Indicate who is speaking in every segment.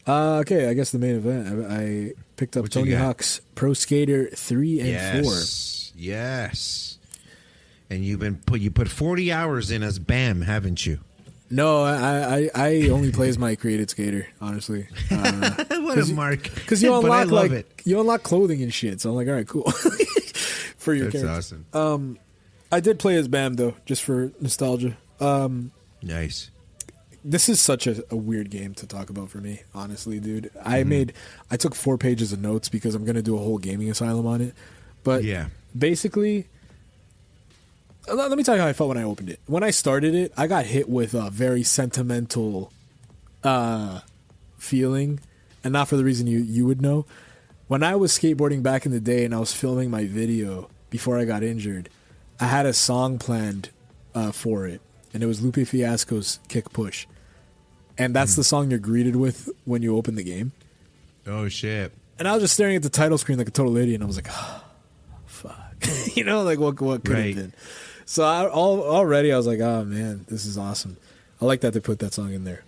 Speaker 1: Okay, I guess the main event. I picked up
Speaker 2: What you
Speaker 1: Tony
Speaker 2: got?
Speaker 1: Hawk's Pro Skater 3 and 4.
Speaker 2: Yes. And you put 40 hours in as Bam, haven't you?
Speaker 1: No, I only play as my created skater, honestly.
Speaker 2: What a mark.
Speaker 1: Because you
Speaker 2: But I
Speaker 1: unlock
Speaker 2: love
Speaker 1: like
Speaker 2: it.
Speaker 1: you unlock clothing and shit. So I'm like, all right, cool. For your
Speaker 2: That's
Speaker 1: character.
Speaker 2: awesome.
Speaker 1: I did play as Bam though, just for nostalgia.
Speaker 2: Nice.
Speaker 1: This is such a weird game to talk about for me, honestly, dude. I took 4 pages of notes because I'm gonna do a whole gaming asylum on it. But
Speaker 2: Yeah.
Speaker 1: basically, let me tell you how I felt when I opened it. When I started it, I got hit with a very sentimental feeling, and not for the reason you would know. When I was skateboarding back in the day and I was filming my video before I got injured, I had a song planned for it, and it was Lupe Fiasco's Kick Push. And that's the song you're greeted with when you open the game.
Speaker 2: Oh, shit.
Speaker 1: And I was just staring at the title screen like a total idiot, and I was like, oh, fuck. You know, like what could
Speaker 2: Right.
Speaker 1: have been. So already I was like, oh, man, this is awesome. I like that they put that song in there.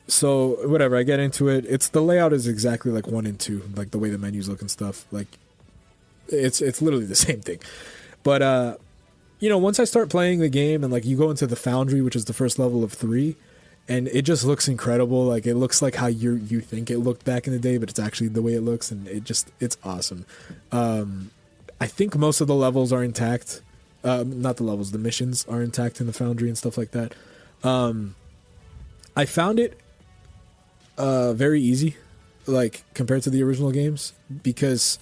Speaker 1: So whatever, I get into it. The layout is exactly like 1 and 2, like the way the menus look and stuff. Like it's literally the same thing. But once I start playing the game and like you go into the Foundry, which is the first level of 3, and it just looks incredible. Like it looks like how you think it looked back in the day, but it's actually the way it looks, and it's awesome. I think most of the levels are intact. Not the levels, the missions are intact in the Foundry and stuff like that. I found it very easy, like compared to the original games, because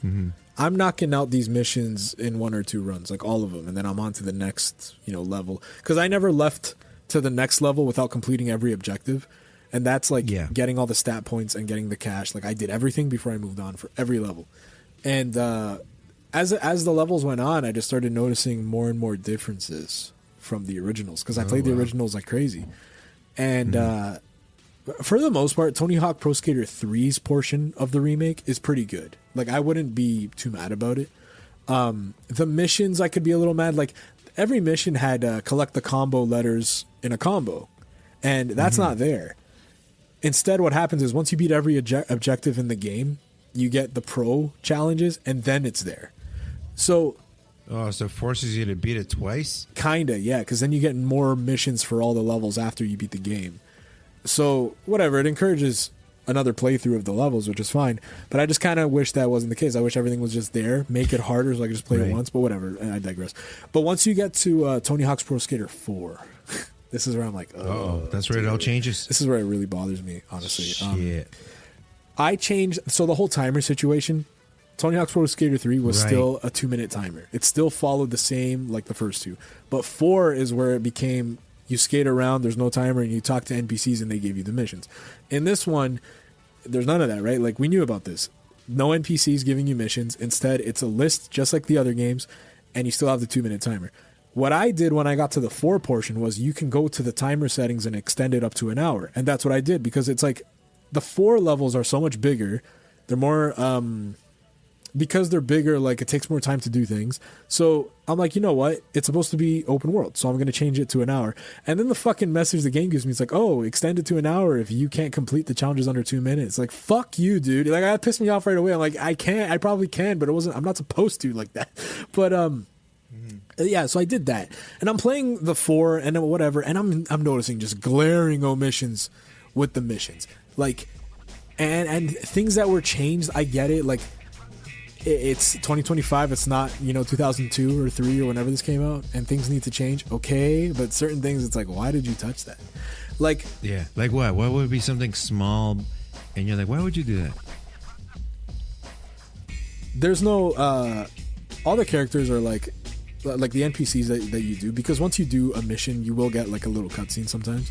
Speaker 1: I'm knocking out these missions in 1 or 2 runs, like all of them, and then I'm on to the next, level. Because I never left to the next level without completing every objective, and that's like getting all the stat points and getting the cash. Like I did everything before I moved on for every level, and as the levels went on, I just started noticing more and more differences from the originals because I played the originals like crazy, and for the most part, Tony Hawk Pro Skater 3's portion of the remake is pretty good. Like I wouldn't be too mad about it. The missions I could be a little mad. Like every mission had collect the combo letters in a combo, and that's not there. Instead, what happens is once you beat every objective in the game, you get the pro challenges, and then it's there. So
Speaker 2: it forces you to beat it twice?
Speaker 1: Kinda, yeah, because then you get more missions for all the levels after you beat the game. So, whatever, it encourages another playthrough of the levels, which is fine. But I just kind of wish that wasn't the case. I wish everything was just there, make it harder so I could just play it once, but whatever, I digress. But once you get to Tony Hawk's Pro Skater 4, this is where I'm like, oh.
Speaker 2: That's where it all changes?
Speaker 1: This is where it really bothers me, honestly.
Speaker 2: Shit.
Speaker 1: I changed, so the whole timer situation, Tony Hawk's Pro Skater 3 was still a 2-minute timer. It still followed the same like the first 2. But 4 is where it became, you skate around, there's no timer, and you talk to NPCs and they give you the missions. In this one, there's none of that, right? Like we knew about this. No NPCs giving you missions. Instead, it's a list just like the other games, and you still have the 2-minute timer. What I did when I got to the 4 portion was you can go to the timer settings and extend it up to an hour. And that's what I did because it's like the 4 levels are so much bigger. They're more, because they're bigger, like it takes more time to do things. So I'm like, you know what? It's supposed to be open world. So I'm going to change it to an hour. And then the fucking message the game gives me, it's like, oh, extend it to an hour if you can't complete the challenges under 2 minutes. Like, fuck you, dude. Like, that pissed me off right away. I'm like, I probably can, but I'm not supposed to like that. But, yeah, so I did that. And I'm playing the 4 and whatever, and I'm noticing just glaring omissions with the missions. Like, and things that were changed, I get it. Like, it's 2025, it's not 2002 or 3 or whenever this came out, and things need to change, okay, but certain things it's like, why did you touch that? Like,
Speaker 2: yeah, like what would be something small and you're like, why would you do that?
Speaker 1: There's no all the characters are like the NPCs that you do, because once you do a mission you will get like a little cutscene sometimes.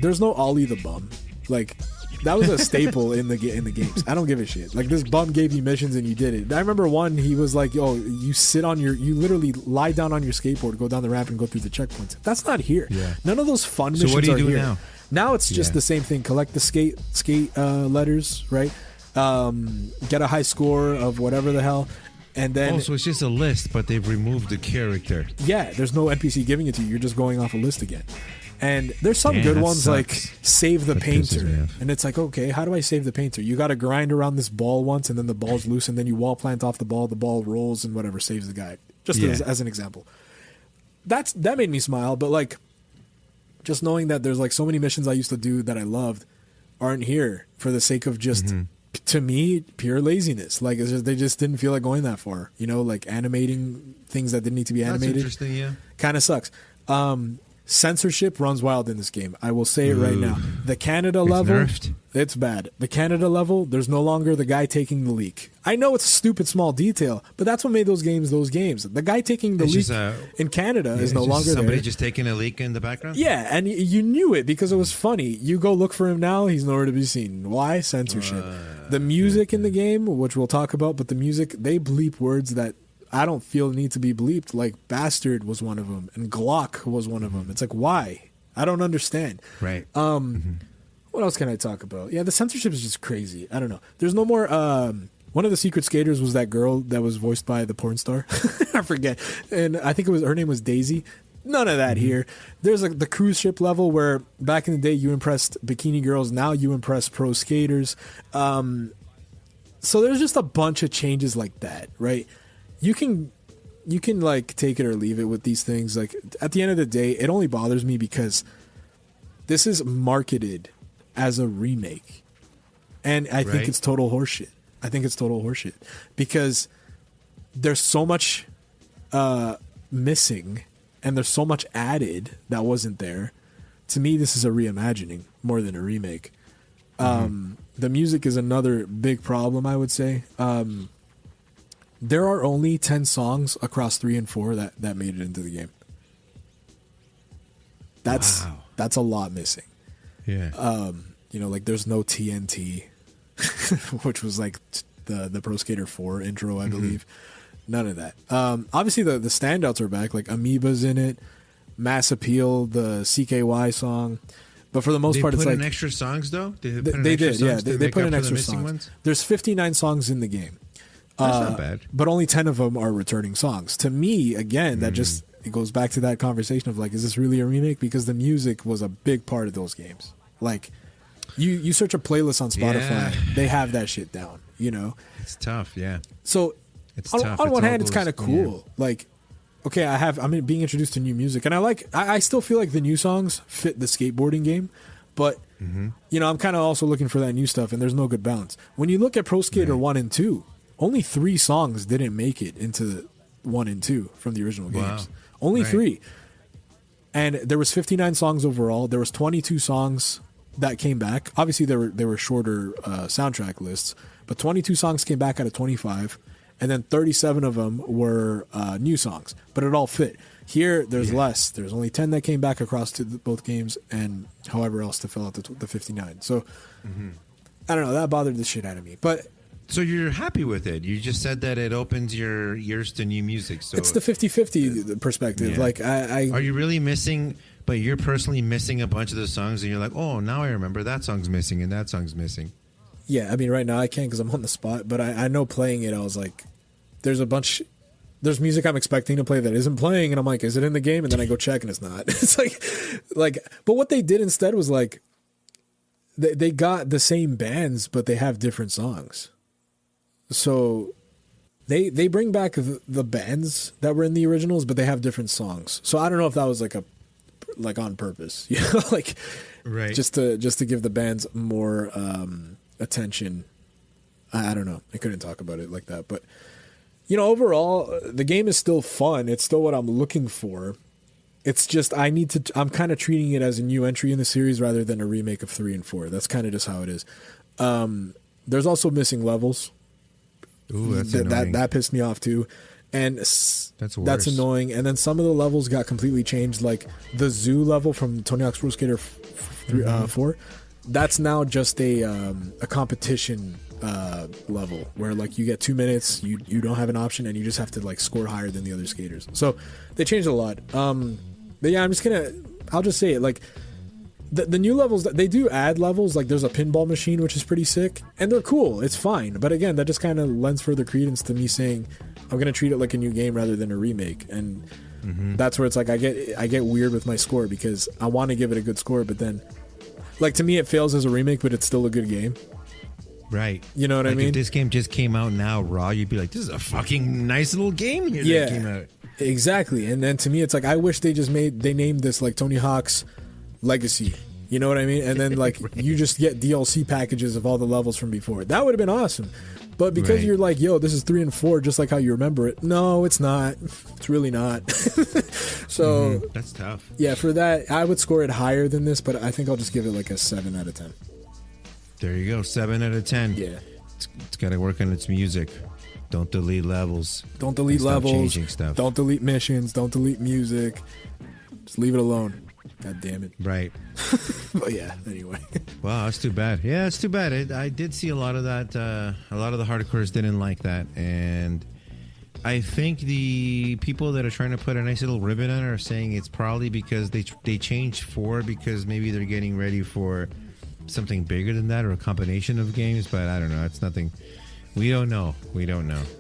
Speaker 1: There's no Ollie the bum. Like, that was a staple in the games. I don't give a shit. Like, this bum gave you missions and you did it. I remember one, he was like, "Oh, you literally lie down on your skateboard, go down the ramp, and go through the checkpoints." That's not here.
Speaker 2: Yeah.
Speaker 1: None of those fun missions
Speaker 2: So what do you
Speaker 1: are
Speaker 2: do
Speaker 1: here.
Speaker 2: now?
Speaker 1: Now it's just the same thing. Collect the skate letters, right? Get a high score of whatever the hell, and then
Speaker 2: so it's just a list, but they've removed the character.
Speaker 1: yeah, there's no NPC giving it to you. You're just going off a list again. And there's some
Speaker 2: Damn,
Speaker 1: good
Speaker 2: that
Speaker 1: ones like
Speaker 2: sucks.
Speaker 1: Save the
Speaker 2: That pisses me
Speaker 1: Painter.
Speaker 2: off.
Speaker 1: And it's like, okay, how do I save the painter? You got to grind around this ball once, and then the ball's loose, and then you wall plant off the ball rolls, and whatever, saves the guy. Just
Speaker 2: Yeah.
Speaker 1: as an example. That made me smile, but like, just knowing that there's like so many missions I used to do that I loved aren't here for the sake of just, to me, pure laziness. Like, it's just, they just didn't feel like going that far. You know, like animating things that didn't need to be
Speaker 2: That's
Speaker 1: animated.
Speaker 2: interesting, yeah.
Speaker 1: Kind of sucks. Censorship runs wild in this game. I will say it right now. The Canada
Speaker 2: It's
Speaker 1: level,
Speaker 2: nerfed.
Speaker 1: it's bad. The Canada level, there's no longer the guy taking the leak. I know it's a stupid small detail, but that's what made those games those games. The guy taking the
Speaker 2: It's
Speaker 1: leak
Speaker 2: just,
Speaker 1: in Canada is
Speaker 2: It's
Speaker 1: no
Speaker 2: just
Speaker 1: longer
Speaker 2: somebody
Speaker 1: there.
Speaker 2: just taking a leak in the background.
Speaker 1: Yeah, and you knew it because it was funny. You go look for him now, he's nowhere to be seen. Why? Censorship. The music in the game, which we'll talk about, but the music, they bleep words that I don't feel need to be bleeped. Like bastard was one of them, and Glock was one of them. It's like, why? I don't understand.
Speaker 2: Right.
Speaker 1: What else can I talk about? Yeah, the censorship is just crazy. I don't know. There's no more. One of the secret skaters was that girl that was voiced by the porn star. I forget, and I think her name was Daisy. None of that here. There's like the cruise ship level where back in the day you impressed bikini girls. Now you impress pro skaters. So there's just a bunch of changes like that, right? You can like take it or leave it with these things. Like at the end of the day, it only bothers me because this is marketed as a remake, and I think
Speaker 2: Right.
Speaker 1: it's total horseshit. I think it's total horseshit because there's so much missing, and there's so much added that wasn't there. To me, this is a reimagining more than a remake. The music is another big problem, I would say. There are only 10 songs across 3 and 4 that made it into the game.
Speaker 2: Wow.
Speaker 1: That's a lot missing.
Speaker 2: Yeah.
Speaker 1: You know, like there's no TNT, which was like the Pro Skater 4 intro, I believe. None of that. Obviously, the standouts are back. Like Amoeba's in it, Mass Appeal, the CKY song. But for the most
Speaker 2: They
Speaker 1: part,
Speaker 2: put
Speaker 1: it's like
Speaker 2: in extra songs though. Did
Speaker 1: they,
Speaker 2: put in
Speaker 1: they
Speaker 2: extra
Speaker 1: did. Yeah,
Speaker 2: songs to
Speaker 1: they
Speaker 2: make
Speaker 1: put
Speaker 2: up
Speaker 1: in
Speaker 2: for the
Speaker 1: extra
Speaker 2: missing
Speaker 1: songs.
Speaker 2: ones?
Speaker 1: There's 59 songs in the game.
Speaker 2: That's not bad.
Speaker 1: But only 10 of them are returning songs. To me, again, that just it goes back to that conversation of like, is this really a remake? Because the music was a big part of those games. Like, you search a playlist on Spotify,
Speaker 2: Yeah.
Speaker 1: they have that shit down. You know,
Speaker 2: It's tough. Yeah.
Speaker 1: so
Speaker 2: It's
Speaker 1: on,
Speaker 2: tough.
Speaker 1: on
Speaker 2: It's
Speaker 1: one
Speaker 2: all
Speaker 1: hand, it's
Speaker 2: those-
Speaker 1: kind of cool. Like, okay, I'm being introduced to new music, and I still feel like the new songs fit the skateboarding game, but you know, I'm kind of also looking for that new stuff, and there's no good balance. When you look at Pro Skater 1 and 2, only 3 songs didn't make it into 1 and 2 from the original
Speaker 2: Wow.
Speaker 1: games. Only
Speaker 2: Right.
Speaker 1: 3. And there was 59 songs overall. There was 22 songs that came back. Obviously, they were shorter soundtrack lists, but 22 songs came back out of 25, and then 37 of them were new songs. But it all fit. Here, there's less. There's only 10 that came back across to both games, and however else to fill out the 59. So I don't know. That bothered the shit out of me. But
Speaker 2: So you're happy with it? You just said that it opens your ears to new music. So
Speaker 1: it's the 50-50 perspective.
Speaker 2: Yeah.
Speaker 1: Like
Speaker 2: are you really missing? But you're personally missing a bunch of the songs, and you're like, oh, now I remember that song's missing and that song's missing.
Speaker 1: Yeah, I mean, right now I can't because I'm on the spot. But I know playing it, I was like, there's music I'm expecting to play that isn't playing, and I'm like, is it in the game? And then I go check, and it's not. It's like, but what they did instead was like, they got the same bands, but they have different songs. So they bring back the bands that were in the originals, but they have different songs. So I don't know if that was like on purpose, you know, like
Speaker 2: Right.
Speaker 1: just to give the bands more attention. I don't know. I couldn't talk about it like that, but you know, overall, the game is still fun. It's still what I'm looking for. It's just I'm kind of treating it as a new entry in the series rather than a remake of 3 and 4. That's kind of just how it is. There's also missing levels.
Speaker 2: Ooh, that's annoying.
Speaker 1: That pissed me off too, and
Speaker 2: That's
Speaker 1: that's
Speaker 2: worse.
Speaker 1: annoying. And then some of the levels got completely changed, like the zoo level from Tony Hawk's Pro Skater 4. That's now just a competition level where like you get 2 minutes, you don't have an option, and you just have to like score higher than the other skaters. So they changed a lot. But yeah, I'll just say it, like the new levels, they do add levels. Like there's a pinball machine, which is pretty sick, and they're cool. It's fine. But again, that just kind of lends further credence to me saying I'm going to treat it like a new game rather than a remake. And That's where it's like I get weird with my score because I want to give it a good score, but then, like, to me it fails as a remake, but it's still a good game.
Speaker 2: Right.
Speaker 1: You know what I mean?
Speaker 2: If this game just came out now, raw, you'd be like, "This is a fucking nice little game here that came out."
Speaker 1: Exactly. And then to me, it's like I wish they named this like Tony Hawk's Legacy. You know what I mean? And then like you just get DLC packages of all the levels from before. That would have been awesome. But because you're like, yo, this is 3 and 4, just like how you remember it. No, it's not. It's really not. So
Speaker 2: that's tough.
Speaker 1: Yeah, for that, I would score it higher than this, but I think I'll just give it like a 7 out of 10.
Speaker 2: There you go, 7 out of 10.
Speaker 1: Yeah.
Speaker 2: It's got to work on its music. Don't delete levels.
Speaker 1: Don't delete
Speaker 2: Stop
Speaker 1: levels.
Speaker 2: changing stuff.
Speaker 1: Don't delete missions. Don't delete music. Just leave it alone. God damn it.
Speaker 2: Right.
Speaker 1: But yeah, anyway.
Speaker 2: Wow, that's too bad. Yeah, it's too bad. I did see a lot of that. A lot of the hardcores didn't like that. And I think the people that are trying to put a nice little ribbon on it are saying it's probably because they changed 4 because maybe they're getting ready for something bigger than that or a combination of games. But I don't know. It's nothing. We don't know.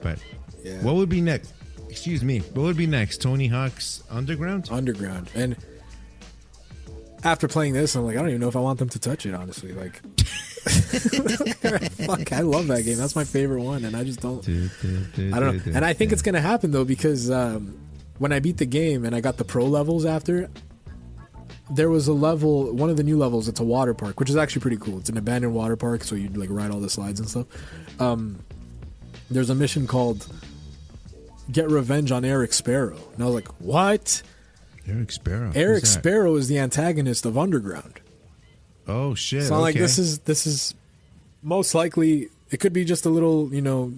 Speaker 2: But
Speaker 1: Yeah.
Speaker 2: What would be next? Excuse me. What would be next? Tony Hawk's Underground?
Speaker 1: Underground. And after playing this, I'm like, I don't even know if I want them to touch it, honestly. Like, fuck, I love that game. That's my favorite one, and I just don't. I don't know. And I think it's gonna happen though because when I beat the game and I got the pro levels after, there was a level, one of the new levels. It's a water park, which is actually pretty cool. It's an abandoned water park, so you like ride all the slides and stuff. There's a mission called "Get Revenge on Eric Sparrow," and I was like, "What?"
Speaker 2: Eric Sparrow.
Speaker 1: Eric Sparrow is the antagonist of Underground.
Speaker 2: Oh shit!
Speaker 1: So I'm like, this is most likely it could be just a little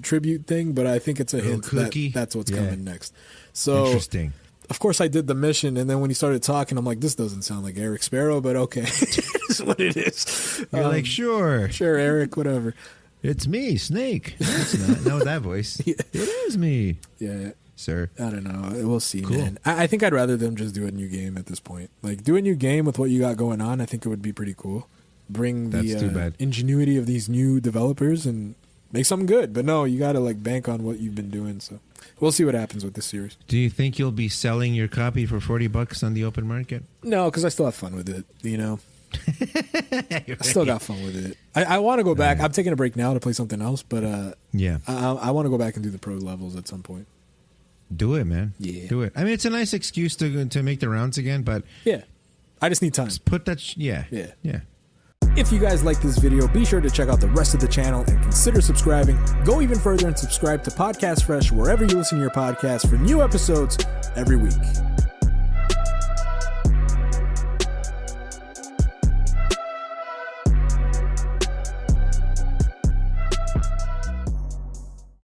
Speaker 1: tribute thing, but I think it's a hint that that's what's coming next. So
Speaker 2: interesting.
Speaker 1: Of course, I did the mission, and then when he started talking, I'm like, this doesn't sound like Eric Sparrow, but okay, it's what it is.
Speaker 2: You're like, sure,
Speaker 1: Eric, whatever.
Speaker 2: It's me, Snake. No, it's not. No, that voice. Yeah. It is me.
Speaker 1: Yeah.
Speaker 2: Sir.
Speaker 1: I don't know. We'll see,
Speaker 2: cool.
Speaker 1: Man. I think I'd rather them just do a new game at this point. Like, do a new game with what you got going on. I think it would be pretty cool. Bring the ingenuity of these new developers and make something good. But no, you got to like bank on what you've been doing. So we'll see what happens with this series.
Speaker 2: Do you think you'll be selling your copy for $40 on the open market?
Speaker 1: No, because I still have fun with it. I still got fun with it. I want to go back. I'm taking a break now to play something else, but I want to go back and do the pro levels at some point.
Speaker 2: Do it, man.
Speaker 1: Yeah.
Speaker 2: Do it. I mean, it's a nice excuse to make the rounds again, but
Speaker 1: yeah, I just need time.
Speaker 2: Just put that. Yeah.
Speaker 1: If you guys like this video, be sure to check out the rest of the channel and consider subscribing. Go even further and subscribe to Podcast Fresh wherever you listen to your podcasts for new episodes every week.